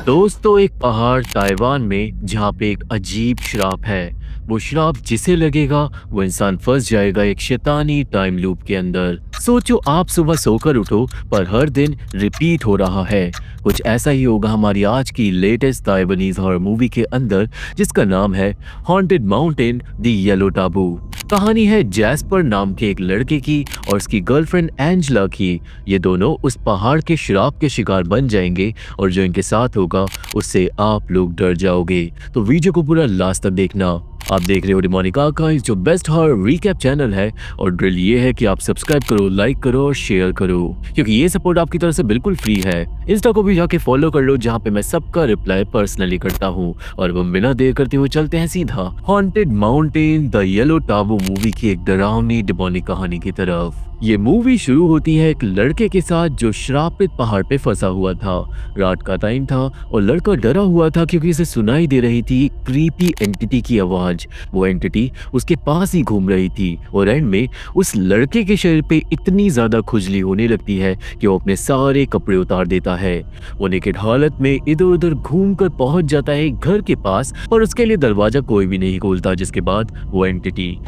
दोस्तों, एक पहाड़ ताइवान में जहाँ पे एक अजीब श्राप है। वो श्राप जिसे लगेगा वो इंसान फंस जाएगा एक शैतानी टाइम लूप के अंदर। सोचो, आप सुबह सोकर उठो पर हर दिन रिपीट हो रहा है। कुछ ऐसा ही होगा हमारी आज की लेटेस्ट ताइवानीज हॉरर मूवी के अंदर, जिसका नाम है haunted mountain the yellow Abu. कहानी है जैस्पर नाम के एक लड़के की और उसकी गर्लफ्रेंड एंजेला की। ये दोनों उस पहाड़ के श्राप के शिकार बन जाएंगे और जो इनके साथ होगा उससे आप लोग डर जाओगे। तो वीडियो को पूरा लास्ट तक देखना। आप देख रहे हो डेमोनिक आर्काइव्स, जो बेस्ट हॉरर रिकैप चैनल है, और ड्रिल ये है कि आप सब्सक्राइब करो, लाइक करो और शेयर करो, क्योंकि ये सपोर्ट आपकी तरफ से बिल्कुल फ्री है। इंस्टा को भी जाके फॉलो कर लो, जहाँ पे मैं सबका रिप्लाई पर्सनली करता हूँ। और हम बिना देर करते हुए चलते हैं सीधा haunted mountain the yellow Abu movie की एक डरावनी डेमोनिक कहानी की तरफ। ये मूवी शुरू होती है एक लड़के के साथ जो श्रापित पहाड़ पे फंसा हुआ था। रात का टाइम था और लड़का डरा हुआ था क्योंकि उसे सुनाई दे रही थी क्रीपी एंटिटी की आवाज। वो एंटिटी उसके पास ही घूम रही थी और एंड में उस लड़के के शरीर पे इतनी ज्यादा खुजली होने लगती है कि वो अपने सारे कपड़े उतार देता है। वो नेकेड हालत में इधर उधर घूम कर पहुंच जाता है घर के पास, और उसके लिए दरवाजा कोई भी नहीं खोलता। जिसके बाद वो एंटिटी,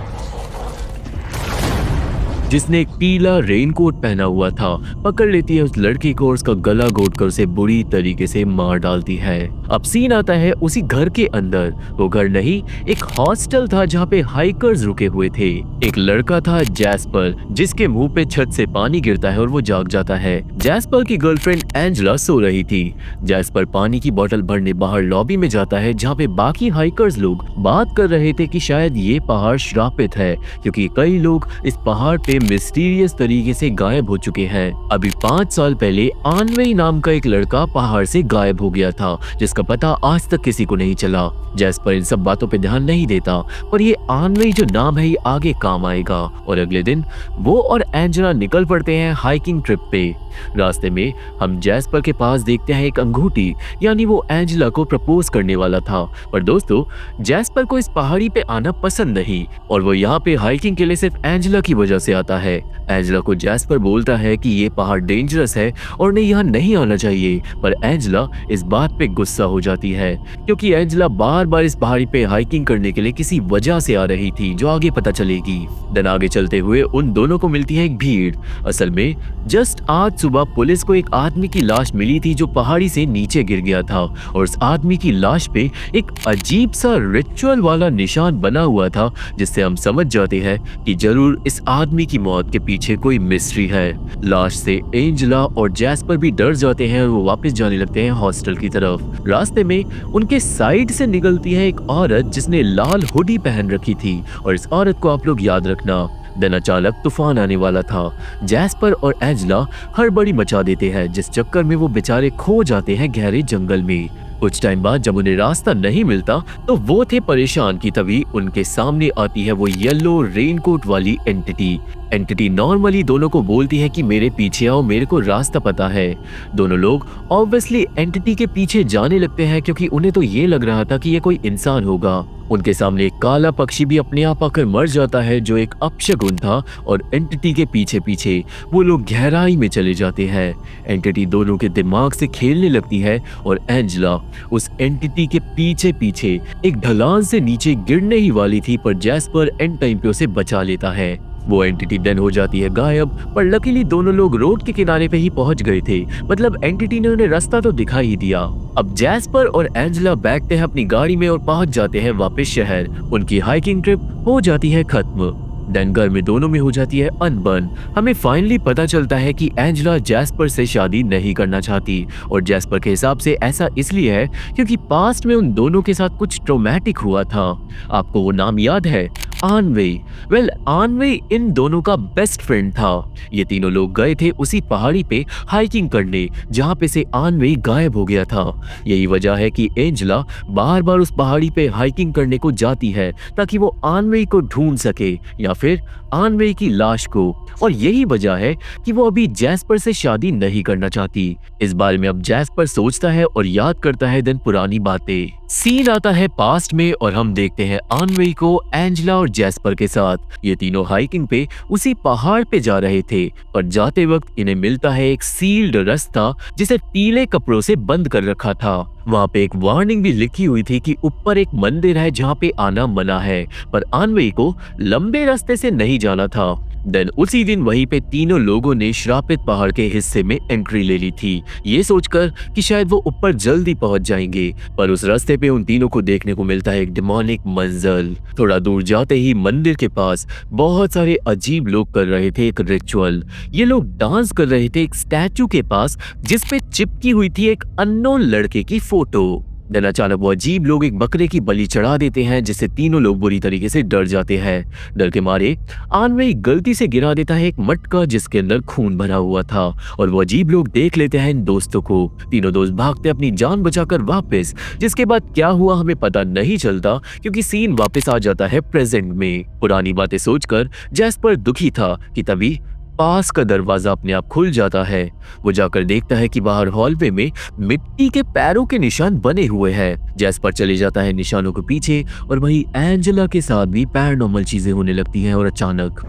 जिसने एक पीला रेनकोट पहना हुआ था, पकड़ लेती है उस लड़की को और उसका गला घोंटकर उसे बुरी तरीके से मार डालती है। अब सीन आता है उसी घर के अंदर। वो घर नहीं, एक हॉस्टल था जहाँ पे हाइकर्स रुके हुए थे। एक लड़का था जैस्पर, जिसके मुंह पे छत से पानी गिरता है और वो जाग जाता है। जैस्पर की गर्लफ्रेंड एंजेला सो रही थी। जैस्पर पानी की बोतल भरने बाहर लॉबी में जाता है, जहाँ पे बाकी हाइकर्स लोग बात कर रहे थे कि शायद ये पहाड़ श्रापित है, क्योंकि कई लोग इस पहाड़ पे मिस्टीरियस तरीके से गायब हो चुके हैं। अभी 5 साल पहले आनवेई नाम का एक लड़का पहाड़ से गायब हो गया था, जिसका पता आज तक किसी को नहीं चला। जैस्पर इन सब बातों पे ध्यान नहीं देता, पर ये आनवेई जो नाम है ये आगे काम आएगा। और अगले दिन वो और एंजेला निकल पड़ते हैं हाइकिंग ट्रिप पे। रास्ते में हम जैस्पर के पास देखते हैं एक अंगूठी, यानी वो एंजेला को प्रपोज करने वाला था। पर दोस्तों, जैस्पर को इस पहाड़ी पे आना पसंद नहीं और वो यहाँ पे हाइकिंग के लिए सिर्फ एंजेला की वजह से आता है। एंजेला को जैस्पर बोलता है कि ये पहाड़ डेंजरस है और उन्हें यहाँ नहीं आना चाहिए, पर एंजेला इस बात पे गुस्सा हो जाती है, क्योंकि एंजेला बार बार इस पहाड़ी पे हाइकिंग करने के लिए किसी वजह से आ रही थी, जो आगे पता चलेगी। दिन आगे चलते हुए उन दोनों को मिलती है एक भीड़। असल में जस्ट आज सुबह पुलिस को एक आदमी की लाश मिली थी जो पहाड़ी से नीचे गिर गया था, और उस आदमी की लाश पे एक अजीब सा रिचुअल वाला निशान बना हुआ था, जिससे हम समझ जाते हैं कि जरूर इस आदमी की मौत के पीछे कोई मिस्ट्री है। लाश से एंजेला और जैस्पर भी डर जाते हैं और वो वापस जाने लगते हैं हॉस्टल की तरफ। रास्ते में उनके साइड से निकलती है एक औरत जिसने लाल हुडी पहन रखी थी, और इस औरत को आप लोग याद रखना। दिन अचानक तूफान आने वाला था। जैस्पर और एंजेला हड़बड़ी मचा देते हैं, जिस चक्कर में वो बेचारे खो जाते हैं गहरे जंगल में। कुछ टाइम बाद जब उन्हें रास्ता नहीं मिलता तो वो थे परेशान कि तभी उनके सामने आती है वो येलो रेनकोट वाली एंटिटी नॉर्मली दोनों को बोलती है कि मेरे पीछे आओ, मेरे को रास्ता पता है। दोनों लोग ऑब्वियसली एंटिटी के पीछे जाने लगते हैं, क्योंकि उन्हें तो ये लग रहा था कि ये कोई इंसान होगा। उनके सामने एक काला पक्षी भी अपने आप आकर मर जाता है, जो एक अपशगुन था, और एंटिटी के पीछे पीछे वो लोग गहराई में चले जाते हैं। एंटिटी दोनों के दिमाग से खेलने लगती है और एंजेला उस एंटिटी के पीछे पीछे एक ढलान से नीचे गिरने ही वाली थी, पर जैस्पर एंड टाइम पे उसे बचा लेता है। वो एंटिटी देन हो जाती है गायब, पर लकीली दोनों लोग रोड के किनारे पे ही पहुंच गए थे। मतलब एंटिटी ने उन्हें रास्ता तो दिखा ही दिया। अब जैस्पर और एंजेला बैठते हैं अपनी गाड़ी में और पहुंच जाते हैं वापस शहर। उनकी हाइकिंग ट्रिप हो जाती है खत्म। देन घर में दोनों में हो जाती है अनबन। हमें फाइनली पता चलता है कि एंजेला जैस्पर से शादी नहीं करना चाहती, और जैस्पर के हिसाब से ऐसा इसलिए है क्योंकि पास्ट में उन दोनों के साथ कुछ ट्रॉमेटिक हुआ था। आपको वो नाम याद है? आनवेई। वेल, आनवेई इन दोनों का बेस्ट फ्रेंड था। ये तीनों लोग गए थे उसी पहाड़ी पे हाइकिंग करने, जहाँ पे से आनवेई गायब हो गया था। यही वजह है कि एंजेला बार बार उस पहाड़ी पे हाइकिंग करने को जाती है, ताकि वो आनवेई को ढूंढ सके या फिर आनवेई की लाश को। और यही वजह है कि वो अभी जैस्पर से शादी नहीं करना चाहती। इस बारे में अब जैस्पर सोचता है और याद करता है दिन पुरानी बातें। सीन आता है पास्ट में और हम देखते हैं आनवे को एंजेला और जैस्पर के साथ। ये तीनों हाइकिंग पे उसी पहाड़ पे जा रहे थे, पर जाते वक्त इन्हें मिलता है एक सील्ड रास्ता जिसे पीले कपड़ों से बंद कर रखा था। वहाँ पे एक वार्निंग भी लिखी हुई थी कि ऊपर एक मंदिर है जहाँ पे आना मना है, पर आनवे को लंबे रास्ते से नहीं जाना था। देन उसी दिन वहीं पे तीनों लोगों ने श्रापित पहाड़ के हिस्से में एंट्री ले ली थी, ये सोचकर कि शायद वो ऊपर जल्दी पहुंच जाएंगे। पर उस रास्ते पे उन तीनों को देखने को मिलता है एक डिमोनिक मंजर। थोड़ा दूर जाते ही मंदिर के पास बहुत सारे अजीब लोग कर रहे थे एक रिचुअल। ये लोग डांस कर रहे थे एक स्टैचू के पास जिसपे चिपकी हुई थी एक अननोन लड़के की फोटो। देन अचानक वो अजीब लोग एक बकरे की बलि चढ़ा देते हैं, जिससे तीनों लोग बुरी तरीके से डर जाते हैं। डर के मारे आनवे गलती से गिरा देता है एक मटका जिसके अंदर खून भरा हुआ था, और वो अजीब लोग देख लेते हैं इन दोस्तों को। तीनों दोस्त भागते अपनी जान बचाकर वापस, जिसके बाद क्या हुआ हमें पता नहीं चलता क्योंकि सीन वापस आ जाता है प्रेजेंट में। पुरानी बातें सोचकर जैस्पर दुखी था कि तभी पास का दरवाजा अपने आप खुल जाता है। वो जाकर देखता है कि बाहर हॉलवे में मिट्टी के पैरों के निशान बने हुए हैं। जैस्पर चले जाता है निशानों के पीछे, और वहीं एंजेला के साथ भी पैरानॉर्मल चीजें होने लगती हैं। और अचानक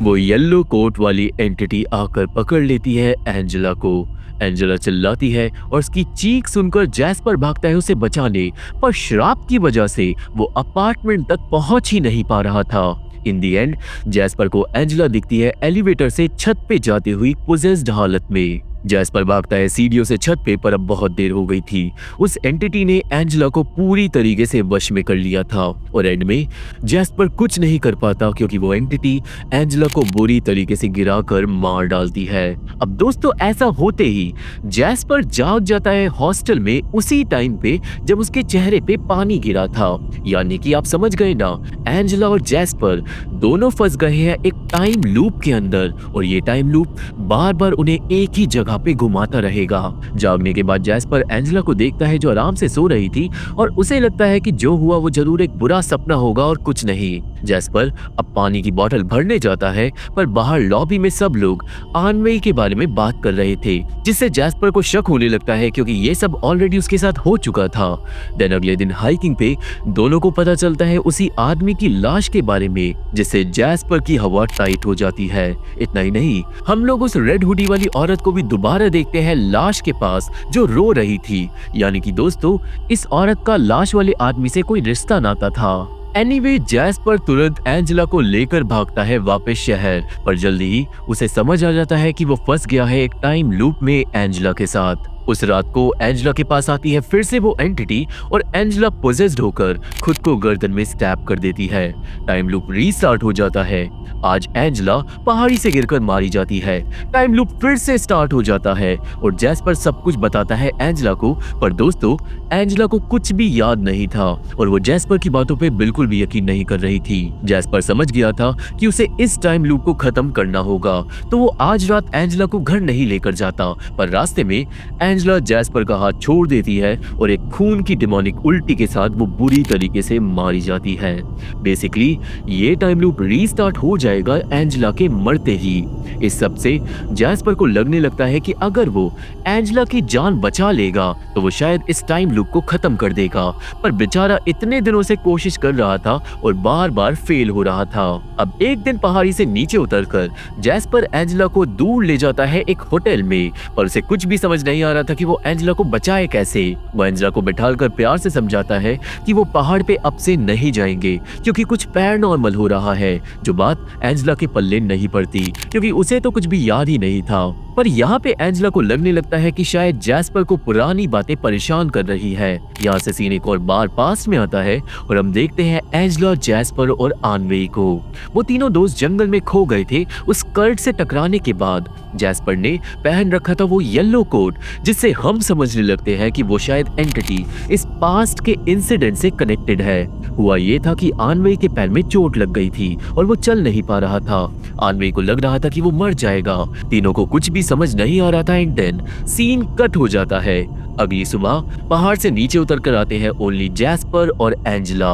वो येलो कोट वाली एंटिटी आकर पकड़ लेती है एंजेला को। एंजेला चिल्लाती है और उसकी चीख सुनकर जैस्पर भागता है उसे बचाने, पर श्राप की वजह से वो अपार्टमेंट तक पहुंच ही नहीं पा रहा था। इन दी एंड जैस्पर को एंजेला दिखती है एलिवेटर से छत पे जाती हुई पोजेस्ड हालत में। जैस्पर भागता है सीढ़ियों से छत पे, पर अब बहुत देर हो गई थी। उस एंटिटी ने एंजेला को पूरी तरीके से वश में कर लिया था, और एंड में जैस्पर कुछ नहीं कर पाता क्योंकि वो एंटिटी एंजेला को बुरी तरीके से गिराकर मार डालती है। अब दोस्तों ऐसा होते ही जैस्पर जाग जाता है हॉस्टल में उसी टाइम पे जब उसके चेहरे पे पानी गिरा था। यानी कि आप समझ गए ना, एंजेला और जैस्पर दोनों फंस गए हैं एक टाइम लूप के अंदर, और ये टाइम लूप बार बार उन्हें एक ही जगह पे घुमाता रहेगा। जागने के बाद जैस्पर एंजेला को देखता है जो आराम से सो रही थी, और उसे लगता है कि जो हुआ वो जरूर एक बुरा सपना होगा और कुछ नहीं। जैस्पर अब पानी की बोतल भरने जाता है, पर बाहर लॉबी में सब लोग आनवे के बारे में बात कर रहे थे, जिससे जैस्पर को शक होने लगता है क्योंकि ये सब ऑलरेडी उसके साथ हो चुका था। देन अगले दिन हाइकिंग पे दोनों को पता चलता है उसी आदमी की लाश के बारे में, जिससे जैस्पर की हवा टाइट हो जाती है। इतना ही नहीं, हम लोग उस रेड हुडी वाली औरत को भी दोबारा देखते हैं लाश के पास जो रो रही थी। यानी कि दोस्तों इस औरत का लाश वाले आदमी से कोई रिश्ता नाता था। एनीवे जैस्पर तुरंत एंजेला को लेकर भागता है वापस शहर, पर जल्दी ही उसे समझ आ जाता है कि वो फंस गया है एक टाइम लूप में एंजेला के साथ। उस रात को एंजेला के पास आती है फिर से वो एंटिटी, और एंजेला पोजेस्ड होकर खुद को गर्दन में स्टैब कर देती है। टाइम लूप रीस्टार्ट हो जाता है। आज एंजेला पहाड़ी से गिरकर मारी जाती है। टाइम लूप फिर से स्टार्ट हो जाता है और जैस्पर सब कुछ बताता है एंजेला को, पर दोस्तों एंजेला को कुछ भी याद नहीं था और वो जैस्पर की बातों पे बिल्कुल भी यकीन नहीं कर रही थी। जैस्पर समझ गया था कि उसे इस टाइम लूप को खत्म करना होगा, तो वो आज रात एंजेला को घर नहीं लेकर जाता, पर रास्ते में एंजेला जैस्पर का हाथ छोड़ देती है और एक खून की डिमोनिक उल्टी के साथ वो बुरी तरीके से मारी जाती है। बेसिकली ये टाइम लूप रीस्टार्ट हो जाएगा एंजेला के मरते ही। इस सब से जैस्पर को लगने लगता है कि अगर वो एंजेला की जान बचा लेगा तो वो शायद इस टाइम लूप को खत्म कर देगा, पर बेचारा इतने दिनों से कोशिश कर रहा था और बार बार फेल हो रहा था। अब एक दिन पहाड़ी से नीचे उतरकर जैस्पर एंजेला को दूर ले जाता है एक होटल में, पर उसे कुछ भी समझ नहीं आ रहा था कि वो एंजेला को बचाए कैसे। वो एंजेला को बैठाकर प्यार से समझाता है कि वो पहाड़ पे अब से नहीं जाएंगे क्योंकि कुछ पैरानॉर्मल हो रहा है, जो बात एंजेला के पल्ले नहीं पड़ती क्योंकि उसे तो कुछ भी याद ही नहीं था। पर यहाँ पे एंजेला को लगने लगता है कि शायद जैस्पर को पुरानी बातें परेशान कर रही है। यहाँ से सीन एक और बार पास में आता है और हम देखते हैं एंजेला, जैस्पर और आनवे को। वो तीनों दोस्त जंगल में खो गए थे उस कर्ट से टकराने के बाद। जैस्पर ने पहन रखा था वो येलो कोट, जिससे हम समझने लगते हैं कि वो शायद एंटिटी इस पास्ट के इंसिडेंट से कनेक्टेड है। हुआ ये था कि आनवे के पैर में चोट लग गई थी और वो चल नहीं पा रहा था। आनवे को लग रहा था कि वो मर जाएगा। तीनों को कुछ भी समझ नहीं आ रहा था। एंड देन सीन कट हो जाता है। अगली सुबह पहाड़ से नीचे उतर कर आते हैं ओनली जैस्पर और एंजेला।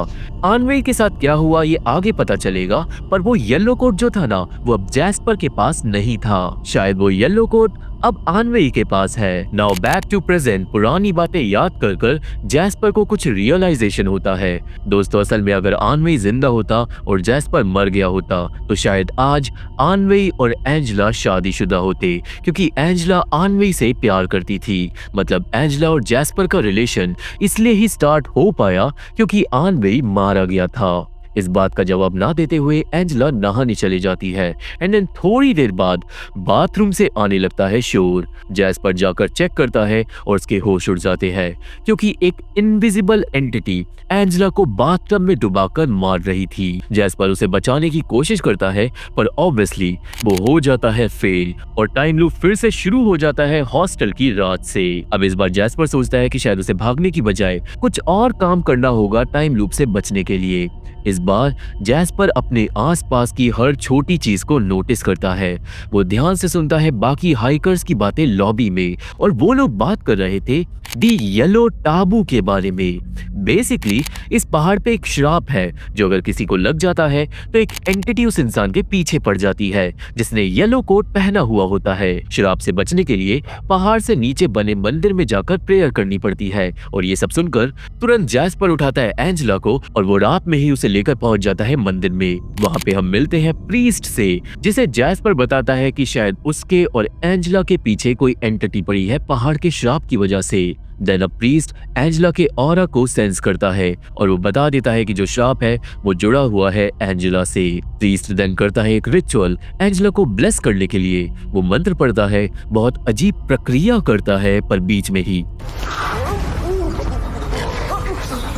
आनवे के साथ क्या हुआ ये आगे पता चलेगा, पर वो येलो कोट जो था ना वो अब जैस्पर के पास नहीं था। शायद वो येलो कोट अब आनवेई के पास है। Now back to present. पुरानी बातें याद कर कर जैस्पर को कुछ रियलाइजेशन होता है। दोस्तों, असल में अगर आनवेई जिंदा होता और जैस्पर मर गया होता तो शायद आज आनवेई और एंजेला शादीशुदा होते, क्योंकि एंजेला आनवेई से प्यार करती थी। मतलब एंजेला और जैस्पर का रिलेशन इसलिए ही स्टार्ट हो पाया क्योंकि आनवेई मारा गया था। इस बात का जवाब ना देते हुए एंजेला नहाने चली जाती है एंड देन थोड़ी देर बाद बाथरूम से आने लगता है शोर। जैस्पर जाकर चेक करता है और उसके होश उड़ जाते हैं क्योंकि एक इनविजिबल एंटिटी एंजेला को बाथटब में डुबाकर मार रही थी। जैस्पर उसे बचाने की कोशिश करता है पर ऑब्वियसली वो हो जाता है फेल और टाइम लूप फिर से शुरू हो जाता है हॉस्टल की रात से। अब इस बार जैस्पर सोचता है कि शायद उसे भागने की बजाय कुछ और काम करना होगा टाइम लूप से बचने के लिए। इस बार जैस्पर अपने आसपास की हर छोटी चीज को नोटिस करता है। वो ध्यान से सुनता है बाकी हाइकर्स की बातें लॉबी में और वो लोग बात कर रहे थे दी येलो टाबू के बारे में। बेसिकली इस पहाड़ पे एक श्राप है जो अगर किसी को लग जाता है तो एक एंटिटी उस इंसान के पीछे पड़ जाती है जिसने येलो कोट पहना हुआ होता है। श्राप से बचने के लिए पहाड़ से नीचे बने मंदिर में जाकर प्रेयर करनी पड़ती है। और ये सब सुनकर तुरंत जैस्पर उठाता है एंजेला को और वो रात में ही उसे लेकर पहुंच जाता है मंदिर में। वहां पे हम मिलते हैं प्रीस्ट से, जिसे जैस्पर बताता है कि शायद उसके और एंजेला के पीछे कोई एंटिटी पड़ी है पहाड़ के श्राप की वजह से। देन प्रीस्ट एंजेला के ऑरा को सेंस करता है और वो बता देता है कि जो श्राप है वो जुड़ा हुआ है एंजेला से। प्रीस्ट देन करता है एक रिचुअल एंजेला को ब्लेस करने के लिए। वो मंत्र पढ़ता है, बहुत अजीब प्रक्रिया करता है पर बीच में ही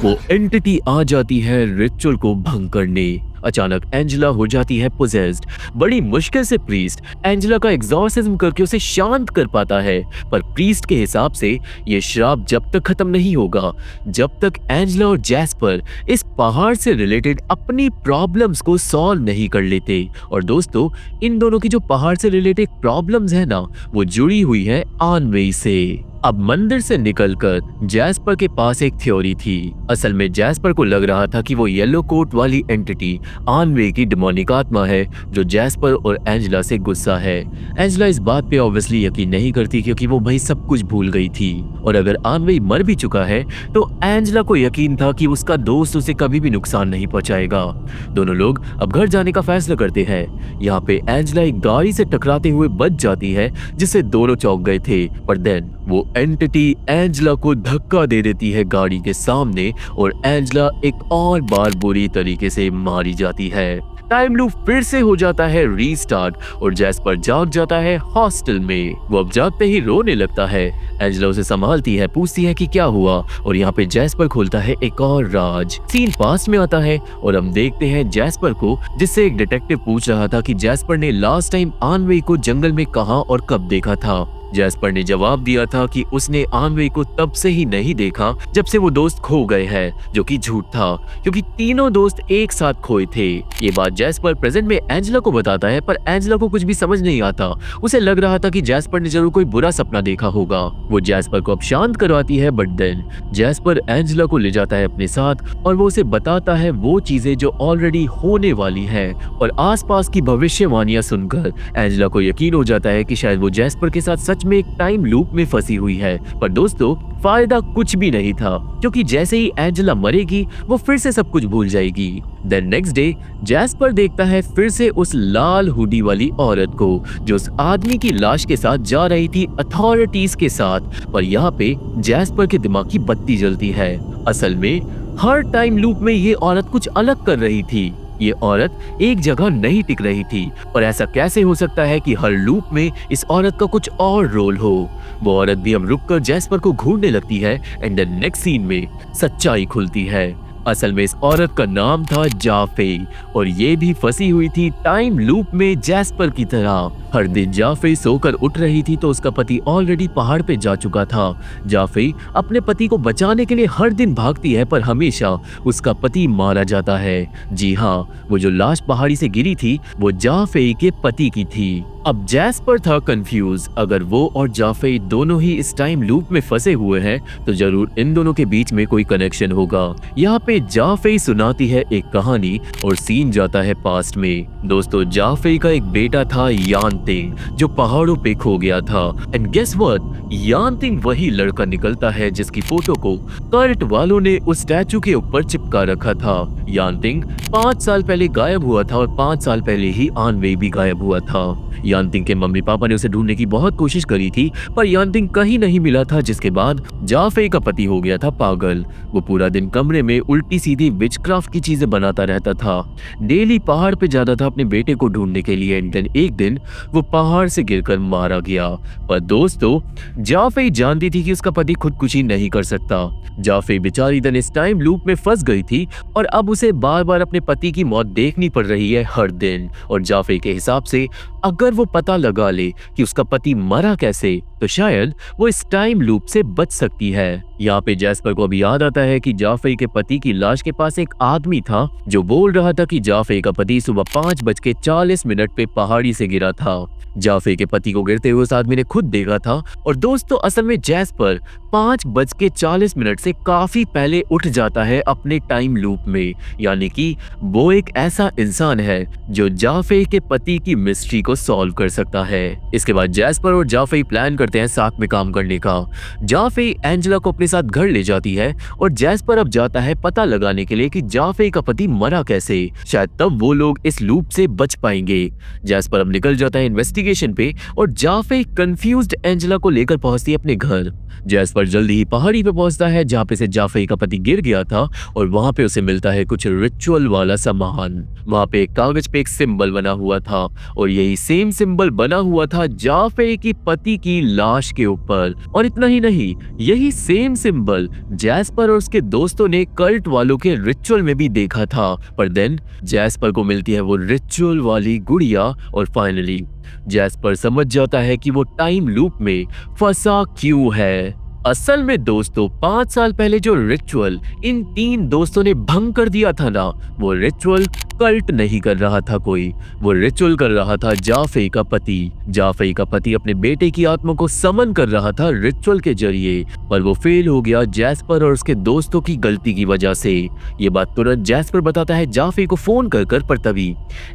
वो एंटिटी आ जाती है रिचुअल को भंग करने। अचानक एंजेला हो जाती है पोजेस्ड। बड़ी मुश्किल से प्रीस्ट एंजेला का एग्जॉर्सिज्म करके उसे शांत कर पाता है, पर प्रीस्ट के हिसाब से ये श्राप जब तक खत्म नहीं होगा जब तक एंजेला और जैस्पर इस पहाड़ से रिलेटेड अपनी प्रॉब्लम्स को सॉल्व नहीं कर लेते। और दोस्तों, इन दोनों की जो पहाड़ से रिलेटेड प्रॉब्लम्स है ना, वो जुड़ी हुई है आनवेई से। अब मंदिर से निकलकर जैस्पर के पास एक थ्योरी थी। असल में जैस्पर को लग रहा था कि वो येलो कोट वाली एंटिटी आनवेई की डिमोनिक आत्मा है जो जैस्पर और एंजेला से गुस्सा है। एंजेला इस बात पे ऑब्वियसली यकीन नहीं करती क्योंकि वो भाई सब कुछ भूल गई थी और अगर आनवेई मर भी चुका है तो एंजेला को यकीन था कि उसका दोस्त उसे कभी भी नुकसान नहीं पहुंचाएगा। दोनों लोग अब घर जाने का फैसला करते हैं। यहाँ पे एंजेला एक गाड़ी से टकराते हुए बच जाती है जिससे दोनों चौंक गए थे, पर देन वो एंटिटी एंजेला को धक्का दे देती है गाड़ी के सामने और एंजेला एक और बार बुरी तरीके से मारी जाती है। टाइम लूप फिर से हो जाता है रीस्टार्ट और जैस्पर जाग जाता है हॉस्टल में। वो अब जागते ही रोने लगता है। एंजेला उसे संभालती है, पूछती है कि क्या हुआ और यहाँ पे जैस्पर खोलता है एक और राज। सीन पास्ट में आता है और हम देखते हैं जैस्पर को, जिससे एक डिटेक्टिव पूछ रहा था कि जैस्पर ने लास्ट टाइम आनवेई को जंगल में कहाँ और कब देखा था। जैस्पर ने जवाब दिया था कि उसने आनवेई को तब से ही नहीं देखा जब से वो दोस्त खो गए हैं, जो कि झूठ था क्योंकि तीनों दोस्त एक साथ खोए थे। ये बात जैस्पर प्रेजेंट में एंजेला को बताता है, पर एंजेला को कुछ भी समझ नहीं आता। उसे लग रहा था कि जैस्पर ने जरूर कोई बुरा सपना देखा होगा। वो जैस्पर को अब शांत करवाती है, बट देन जैस्पर एंजेला को ले जाता है अपने साथ और वो उसे बताता है वो चीजें जो ऑलरेडी होने वाली है। और आसपास की भविष्यवाणियां सुनकर एंजेला को यकीन हो जाता है कि शायद वो जैस्पर के साथ सच में एक टाइम लूप में फंसी हुई है। पर दोस्तों, फायदा कुछ भी नहीं था क्योंकि जैसे ही एंजेला मरेगी वो फिर से सब कुछ भूल जाएगी। देन नेक्स्ट डे जैस्पर देखता है फिर से उस लाल हुडी वाली औरत को जो उस आदमी की लाश के साथ जा रही थी अथॉरिटीज के साथ। पर यहाँ पे जैस्पर के दिमाग की बत्ती जलती है। असल में हर टाइम लूप में ये औरत कुछ अलग कर रही थी। ये औरत एक जगह नहीं टिक रही थी और ऐसा कैसे हो सकता है कि हर लूप में इस औरत का कुछ और रोल हो। वो औरत भी अब रुककर जैस्पर को घूरने लगती है एंड द नेक्स्ट सीन में सच्चाई खुलती है। असल में इस औरत का नाम था जाफे और ये भी फंसी हुई थी टाइम लूप में जैस्पर की तरह। हर दिन जाफे सोकर उठ रही थी तो उसका पति ऑलरेडी पहाड़ पे जा चुका था। जाफे अपने पति को बचाने के लिए हर दिन भागती है, पर हमेशा उसका पति मारा जाता है। जी हाँ, वो जो लाश पहाड़ी से गिरी थी वो जाफे के पति की थी। अब जैस्पर था कंफ्यूज। अगर वो और जाफे दोनों ही इस टाइम लूप में फंसे हुए हैं तो जरूर इन दोनों के बीच में कोई कनेक्शन होगा। यहाँ पे जाफे सुनाती है एक कहानी और सीन जाता है पास्ट में। दोस्तों, जाफे का एक बेटा था यानतिंग जो पहाड़ों पे खो गया था। एंड गेस व्हाट, यानतिंग वही लड़का निकलता है जिसकी फोटो को कल्ट वालों ने उस स्टैचू के ऊपर चिपका रखा था। यानतिंग 5 साल पहले गायब हुआ था और 5 साल पहले ही आनवे भी गायब हुआ था। यानतिंग के मम्मी पापा ने उसे ढूंढने की बहुत कोशिश करी थी पर यानतिंग कहीं नहीं मिला था, जिसके बाद जाफे का पति हो गया था पागल। वो पूरा दिन कमरे में उल्टी सीधी विचक्राफ्ट की चीजें बनाता रहता था। डेली पहाड़ पे जाता था अपने बेटे को ढूंढने के लिए। एंड एक दिन वो पहाड़ से गिरकर मारा गया। पर दोस्तों, जाफे जानती थी कि उसका पति खुदकुशी नहीं कर सकता। जाफे बेचारी दिन इस टाइम लूप में फंस गई थी और अब उसे बार बार अपने पति की मौत देखनी पड़ रही है हर दिन। और जाफे के हिसाब से अगर वो पता लगा ले कि उसका पति मरा कैसे तो शायद वो इस टाइम लूप से बच सकती है। यहाँ पे जैस्पर को अभी याद आता है कि जाफे के पति की लाश के पास एक आदमी था जो बोल रहा था कि जाफे का पति सुबह 5:40 पे पहाड़ी से गिरा था। जाफे के पति को गिरते हुए उस आदमी ने खुद देखा था। और दोस्तों, असल में जैस्पर 5:40 से काफी पहले उठ जाता है अपने टाइम लूप में। यानी कि वो एक ऐसा इंसान है जो जाफे के पति की मिस्ट्री को सॉल्व कर सकता है। इसके बाद जैस्पर और जाफे प्लान करते हैं साथ में काम करने का। जाफे एंजेला को अपने साथ घर ले जाती है और जैस्पर अब जाता है पता लगाने के लिए कि जाफे का पति मरा कैसे। शायद तब वो लोग इस लूप से बच पाएंगे। जैस्पर अब निकल जाता है इन्वेस्टिगेशन पे और जाफे कंफ्यूज्ड एंजेला को लेकर पहुंचती है अपने घर। जैस्पर जल्दी ही पहाड़ी पे पहुंचता है जहाँ पे से जाफे का पति गिर गया था और वहां पे उसे मिलता है कुछ रिचुअल वाला सामान। वहां पे एक कागज पे एक सिंबल बना हुआ था और यही सेम सिंबल बना हुआ था जाफे की पति की लाश के ऊपर। और इतना ही नहीं, यही सेम सिंबल जैस्पर और उसके दोस्तों ने कल्ट वालों के रिचुअल में भी देखा था। पर देन जैस्पर को मिलती है वो रिचुअल वाली गुड़िया और फाइनली जैस्पर समझ जाता है कि वो टाइम लूप में फंसा क्यों है। असल में दोस्तों, 5 साल पहले जो रिचुअल इन 3 दोस्तों ने भंग कर दिया था ना, वो रिचुअल कल्ट नहीं कर रहा था कोई, वो रिचुअल कर रहा था जाफे का पति। जाफे का पति अपने बेटे की आत्मा को समन कर रहा था रिचुअल के जरिए, पर वो फेल हो गया जैस्पर और उसके दोस्तों की गलती की वजह से। ये बात तुरंत जैस्पर बताता है जाफे को फोन कर पर तभी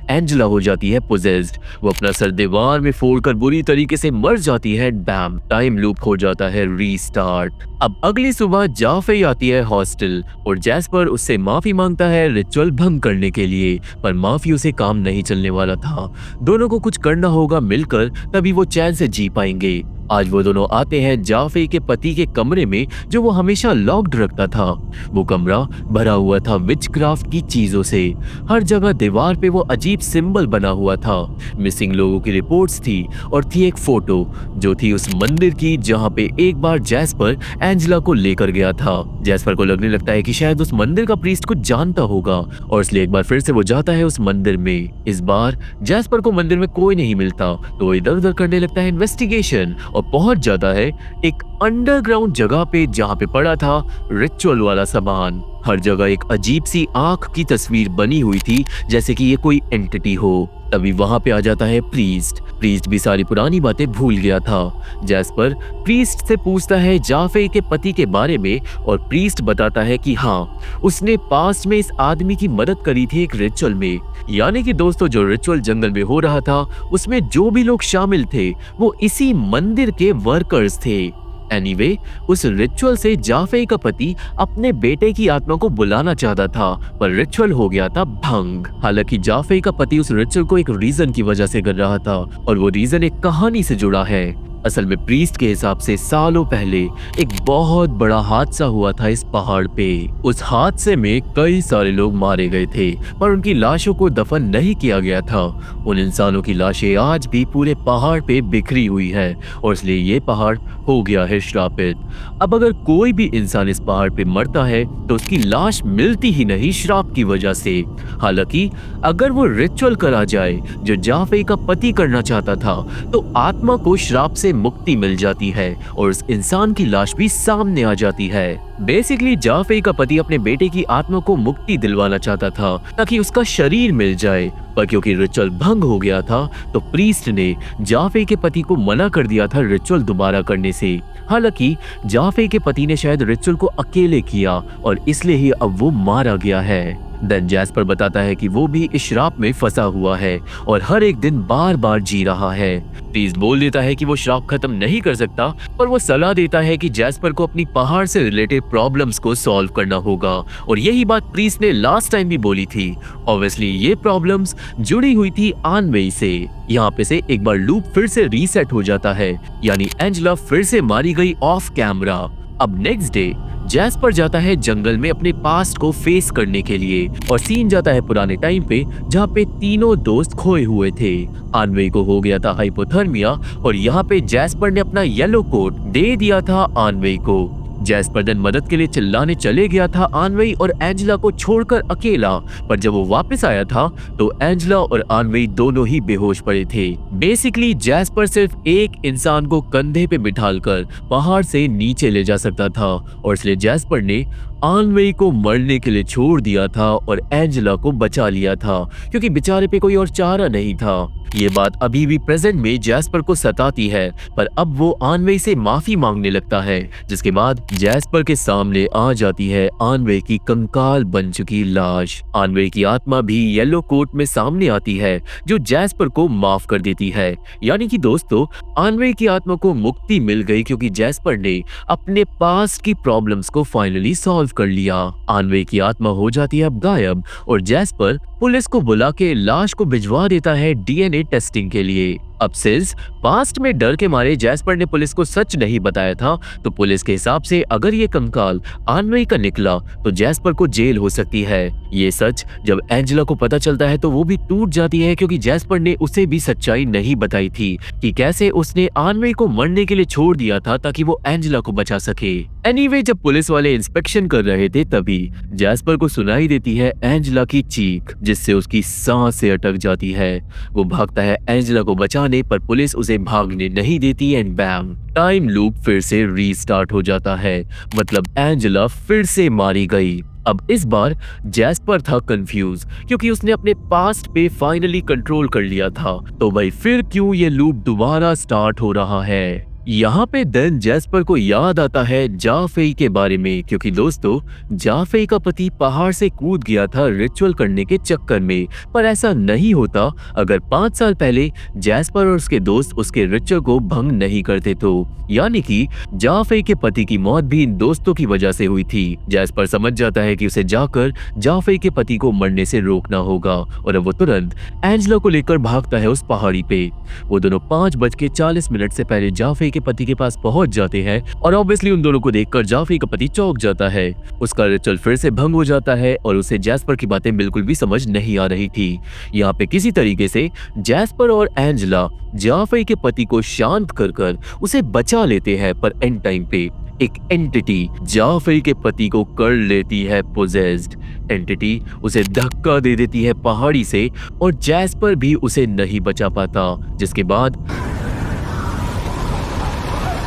एंजेला हो जाती है पोजेस्ड। वो अपना सर दीवार में फोड़कर बुरी तरीके से मर जाती है। बैम, टाइम लूप हो जाता है रीस्टार्ट। अब अगली सुबह जाफे आती है हॉस्टल और जैस्पर उससे माफी मांगता है रिचुअल भंग करने के लिए, पर माफियों से काम नहीं चलने वाला था। दोनों को कुछ करना होगा मिलकर, तभी वो चैन से जी पाएंगे। आज वो दोनों आते हैं जाफे के पति के कमरे में जो वो हमेशा लॉक्ड रखता था। वो कमरा भरा हुआ था विचक्राफ्ट की चीजों से। हर जगह दीवार पे वो अजीब सिंबल बना हुआ था। मिसिंग लोगों की रिपोर्ट्स थी और थी एक फोटो जो थी उस मंदिर की जहाँ पे एक बार जैस्पर एंजेला को लेकर गया था। जैस्पर को लगने लगता है कि शायद उस मंदिर का प्रीस्ट कुछ जानता होगा और इसलिए एक बार फिर से वो जाता है उस मंदिर में। इस बार जैस्पर को मंदिर में कोई नहीं मिलता तो वो इधर उधर करने लगता है इन्वेस्टिगेशन और पहुंच जाता है एक अंडरग्राउंड जगह पे जहां पे पड़ा था रिचुअल वाला सामान। हर जगह एक अजीब सी आंख की तस्वीर बनी हुई थी जैसे कि ये कोई एंटिटी हो। तभी वहां पे आ जाता है प्रीस्ट भी सारी पुरानी बातें भूल गया था। जैस्पर प्रीस्ट से पूछता है जाफे के पति के बारे में और प्रीस्ट बताता है कि हाँ, उसने पास्ट में इस आदमी की मदद करी थी एक रिचुअल में। यानी कि दोस्तों, जो रिचुअल जंगल में हो रहा था उसमें जो भी लोग शामिल थे वो इसी मंदिर के वर्कर्स थे। एनीवे, उस रिचुअल से जाफे का पति अपने बेटे की आत्मा को बुलाना चाहता था पर रिचुअल हो गया था भंग। हालांकि जाफे का पति उस रिचुअल को एक रीजन की वजह से कर रहा था और वो रीजन एक कहानी से जुड़ा है। असल में प्रीस्ट के हिसाब से सालों पहले एक बहुत बड़ा हादसा हुआ था इस पहाड़ पे। उस हादसे में कई सारे लोग मारे गए थे पर उनकी लाशों को दफन नहीं किया गया था। उन इंसानों की लाशें आज भी पूरे पहाड़ पे बिखरी हुई है और इसलिए ये पहाड़ हो गया है श्रापित। अब अगर कोई भी इंसान इस पहाड़ पे मरता है तो उसकी लाश मिलती ही नहीं श्राप की वजह से। हालांकि अगर वो रिचुअल करा जाए जो जाफे का पति करना चाहता था तो आत्मा को श्राप से मुक्ति मिल जाती है और उस इंसान की लाश भी सामने आ जाती है। बेसिकली जाफे का पति अपने बेटे की आत्मा को मुक्ति दिलवाना चाहता था ताकि उसका शरीर मिल जाए, पर क्योंकि रिचुअल भंग हो गया था तो प्रीस्ट ने जाफे के पति को मना कर दिया था रिचुअल दोबारा करने से। हालांकि जाफे के पति ने शायद रिचुअल को अकेले किया और इसलिए ही अब वो मारा गया है। देन जैस्पर बताता है कि वो भी इस श्राप में फंसा हुआ है और हर एक दिन बार बार जी रहा है। प्रीस्ट बोल देता है कि वो श्राप खत्म नहीं कर सकता, पर वो सलाह देता है कि जैस्पर को अपनी पहाड़ से रिलेटेड प्रॉब्लम्स को सॉल्व करना होगा और यही बात प्रीस्ट ने लास्ट टाइम भी बोली थी। ऑब्वियसली ये प्रॉब्लम्स जुड़ी हुई थी आनवेई से। यहाँ पे से एक बार लूप फिर से रीसेट हो जाता है, यानी एंजेला फिर से मारी गई ऑफ कैमरा। अब नेक्स्ट डे जैस्पर जाता है जंगल में अपने पास्ट को फेस करने के लिए और सीन जाता है पुराने टाइम पे जहाँ पे तीनों दोस्त खोए हुए थे। आनवेई को हो गया था हाइपोथर्मिया और यहाँ पे जैस्पर ने अपना येलो कोट दे दिया था आनवेई को। जैस्पर देन मदद के लिए चिल्लाने चले गया था आनवेई और एंजेला को छोड़कर अकेला, पर जब वो वापस आया था तो एंजेला और आनवेई दोनों ही बेहोश पड़े थे। बेसिकली जैस्पर सिर्फ एक इंसान को कंधे पे बिठाकर पहाड़ से नीचे ले जा सकता था और इसलिए जैस्पर ने आनवेई को मरने के लिए छोड़ दिया था और एंजेला को बचा लिया था क्योंकि बेचारे पे कोई और चारा नहीं था। ये बात अभी भी प्रेजेंट में जैस्पर को सताती है, पर अब वो आनवेई से माफी मांगने लगता है, जिसके बाद जैस्पर के सामने आ जाती है आनवेई की कंकाल बन चुकी लाश। आनवेई की आत्मा भी येलो कोट में सामने आती है जो जैस्पर को माफ कर देती है। यानी कि दोस्तों आनवेई की आत्मा को मुक्ति मिल गई क्योंकि जैस्पर ने अपने पास्ट की प्रॉब्लम्स को फाइनली सॉल्व कर लिया। आनवेई की आत्मा हो जाती है अब गायब और जैस्पर पुलिस को बुला के लाश को भिजवा देता है डीएनए टेस्टिंग के लिए। अब सिंस पास्ट में डर के मारे जैस्पर ने पुलिस को सच नहीं बताया था, तो पुलिस के हिसाब से अगर ये कंकाल आनवेई का निकला तो जैस्पर को जेल हो सकती है। ये सच जब एंजेला को पता चलता है तो वो भी टूट जाती है क्योंकि जैस्पर ने उसे भी सच्चाई नहीं बताई थी कि कैसे उसने आनवेई को मरने के लिए छोड़ दिया था ताकि वो एंजेला को बचा सके। एनीवे जब पुलिस वाले इंस्पेक्शन कर रहे थे तभी जैस्पर को सुनाई देती है एंजेला की चीख, जिससे उसकी सांसें अटक जाती है। वो भागता है एंजेला को बचाने, पर पुलिस उसे भागने नहीं देती एंड बैम टाइम लूप फिर से रीस्टार्ट हो जाता है। मतलब एंजेला फिर से मारी गई। अब इस बार जैस्पर था कंफ्यूज क्योंकि उसने अपने पास्ट पे फाइनली कंट्रोल कर लिया था, तो भाई फिर क्यों ये लूप दोबारा स्टार्ट हो रहा है। यहाँ पे देन जैस्पर को याद आता है जाफेई के बारे में, क्योंकि दोस्तों जाफेई का पति पहाड़ से कूद गया था रिचुअल करने के चक्कर में, पर ऐसा नहीं होता अगर 5 साल पहले जैस्पर और उसके दोस्त उसके रिचुअल को भंग नहीं करते तो। यानी कि जाफेई के पति की मौत भी इन दोस्तों की वजह से हुई थी। जैस्पर समझ जाता है कि उसे जाकर जाफेई के पति को मरने से रोकना होगा और अब वो तुरंत एंजेला को लेकर भागता है उस पहाड़ी पे। वो दोनों 5:40 से पहले जाफेई के पति के पास पहुंच जाते हैं और ऑब्वियसली उन दोनों को देखकर जाफेई का पति चौंक जाता है। उसका रिचुअल फिर से भंग हो जाता है और उसे जैस्पर की बातें बिल्कुल भी समझ नहीं आ रही थी। यहाँ पे किसी तरीके से जैस्पर और एंजेला जाफेई के पति को शांत कर उसे बचा लेते हैं, पर एंड टाइम पे एक एंटिटी जाफेई के पति को कर लेती है पोजेस्ड। एंटिटी उसे धक्का दे देती है पहाड़ी से और जैस्पर भी उसे नहीं बचा पाता, जिसके बाद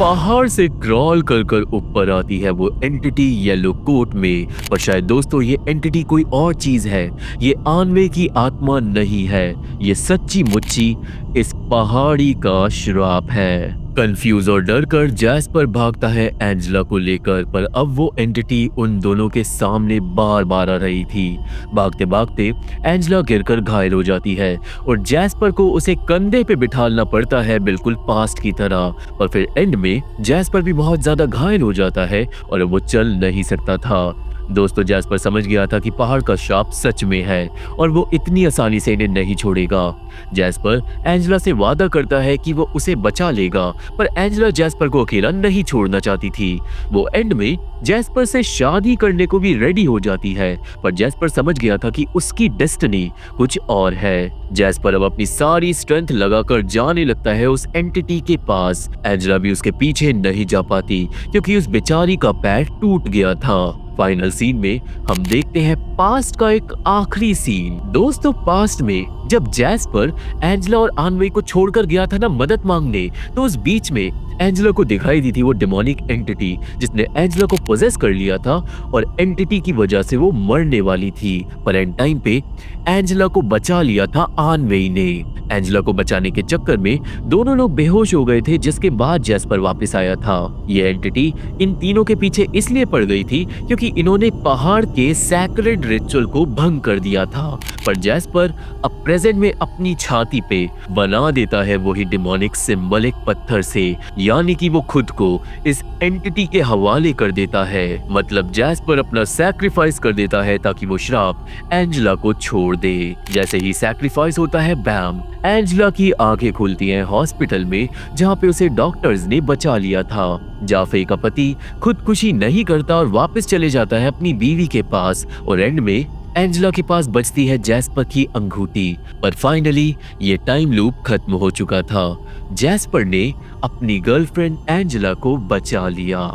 पहाड़ से क्रॉल कर ऊपर आती है वो एंटिटी येलो कोट में। पर शायद दोस्तों ये एंटिटी कोई और चीज है, ये आनवेई की आत्मा नहीं है, ये सच्ची मुच्ची इस पहाड़ी का श्राप है। कंफ्यूज और डर कर जैस्पर भागता है एंजेला को लेकर, पर अब वो एंटिटी उन दोनों के सामने बार बार आ रही थी। भागते भागते एंजेला गिरकर घायल हो जाती है और जैस्पर को उसे कंधे पे बिठालना पड़ता है बिल्कुल पास्ट की तरह। और फिर एंड में जैस्पर भी बहुत ज्यादा घायल हो जाता है और वो चल नहीं सकता था। दोस्तों जैस्पर समझ गया था कि पहाड़ का श्राप सच में है और वो इतनी आसानी से इन्हें नहीं छोड़ेगा। जैस्पर एंजेला से वादा करता है कि वो उसे बचा लेगा, पर एंजेला जैस्पर को अकेला नहीं छोड़ना चाहती थी। वो एंड में जैस्पर से शादी करने को भी रेडी हो जाती है, पर जैस्पर समझ गया था कि उसकी डेस्टिनी कुछ और है। जैस्पर अब अपनी सारी स्ट्रेंथ लगाकर जाने लगता है उस एंटिटी के पास। एंजेला भी उसके पीछे नहीं जा पाती क्योंकि उस बेचारी का पैर टूट गया था। फाइनल सीन में हम देखते हैं पास्ट का एक आखिरी सीन। दोस्तों, पास्ट में जब जैस्पर एंजेला और आनवे को छोड़कर गया था ना मदद मांगने, तो उस बीच में एंजेला को दिखाई दी थी वो डेमोनिक एंटिटी जिसने एंजेला को पोजेस कर लिया था और एंटिटी की वजह से वो मरने वाली थी। पर एंड टाइम पे एंजेला को बचा लिया था आनवे ने। एंजेला को बचाने के चक्कर में दोनों लोग बेहोश हो गए थे, जिसके बाद जैस्पर वापस आया था। ये एंटिटी इन तीनों के पीछे इसलिए पड़ गई थी क्योंकि इन्होंने पहाड़ के सैक्रेड रिचुअल को भंग कर दिया था। पर जैस्पर अब प्रेजेंट में अपनी छाती पे बना देता है वही डिमोनिक सिंबल एक पत्थर से, यानी कि वो खुद को इस एंटिटी के हवाले कर देता है। मतलब जैस्पर अपना सैक्रिफाइस कर देता है ताकि वो श्राप एंजेला को छोड़ दे। जैसे ही सैक्रिफाइस होता है, बैम, एंजेला की आंखें खुलती हैं हॉस्पिटल में, जहाँ पे उसे डॉक्टर्स ने बचा लिया था। जाफे का पति खुदकुशी नहीं करता और वापस चले जाता है अपनी बीवी के पास, और एंड में एंजेला के पास बचती है जैस्पर की अंगूठी। पर फाइनली ये टाइम लूप खत्म हो चुका था। जैस्पर ने अपनी गर्लफ्रेंड एंजेला को बचा लिया।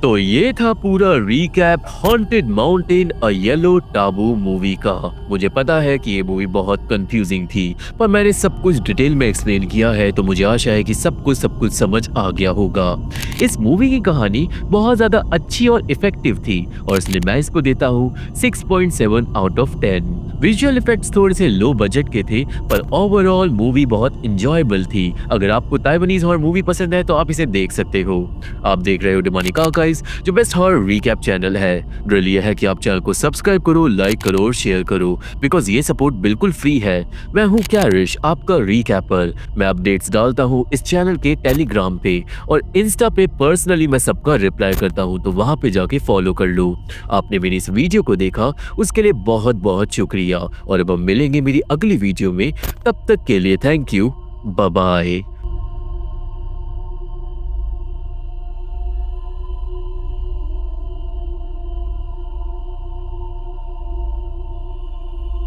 तो ये था पूरा रीकैप हॉन्टेड माउंटेन अ येलो टाबू मूवी का। मुझे पता है कि ये मूवी बहुत कंफ्यूजिंग थी, पर मैंने सब कुछ डिटेल में एक्सप्लेन किया है, तो मुझे आशा है कि सब कुछ समझ आ गया होगा। इस मूवी की कहानी बहुत ज़्यादा अच्छी और इफेक्टिव थी, और इसलिए मैं इसको देता हूँ 6.7 आउट ऑफ 10। विजुअल इफेक्ट्स थोड़े से लो बजट के थे, पर ओवरऑल मूवी बहुत इंजॉयबल थी। अगर आपको ताइवानीज हॉरर मूवी पसंद है तो आप इसे देख सकते हो। आप देख रहे हो डेमोनिक आर्काइव्स, जो बेस्ट हॉरर रीकैप चैनल है। ड्रिल ये है कि आप चैनल को सब्सक्राइब करो, लाइक करो और शेयर करो, बिकॉज ये सपोर्ट बिल्कुल फ्री है। मैं हूँ कैरिश, आपका रीकैपर। मैं अपडेट्स डालता हूँ इस चैनल के टेलीग्राम पे और इंस्टा पे पर्सनली मैं सबका रिप्लाई करता हूँ, तो वहां पे जाके फॉलो कर लो। आपने मेरी इस वीडियो को देखा उसके लिए बहुत बहुत शुक्रिया, और अब हम मिलेंगे मेरी अगली वीडियो में। तब तक के लिए थैंक यू, बाय बाय।